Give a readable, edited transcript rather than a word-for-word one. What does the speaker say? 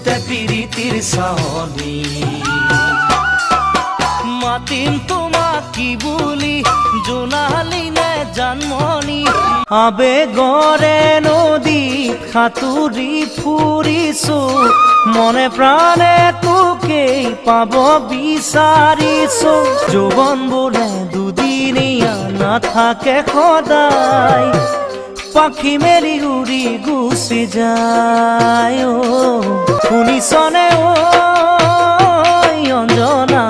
ফুটে পিৰিতিৰ সাওনি মাতিম তোমাক কি বুলি জোনালি নে জানমনি আবেগৰে নদীত সাঁতুৰি ফুৰিছো মনে প্ৰাণে তোকেই পাব বিচাৰিছো যৌৱন বোলে দুদিনীয়া নাথাকে সদায় পাখি মেলি উৰি গুচি যায় শুনিছনে ঐ অঞ্জনা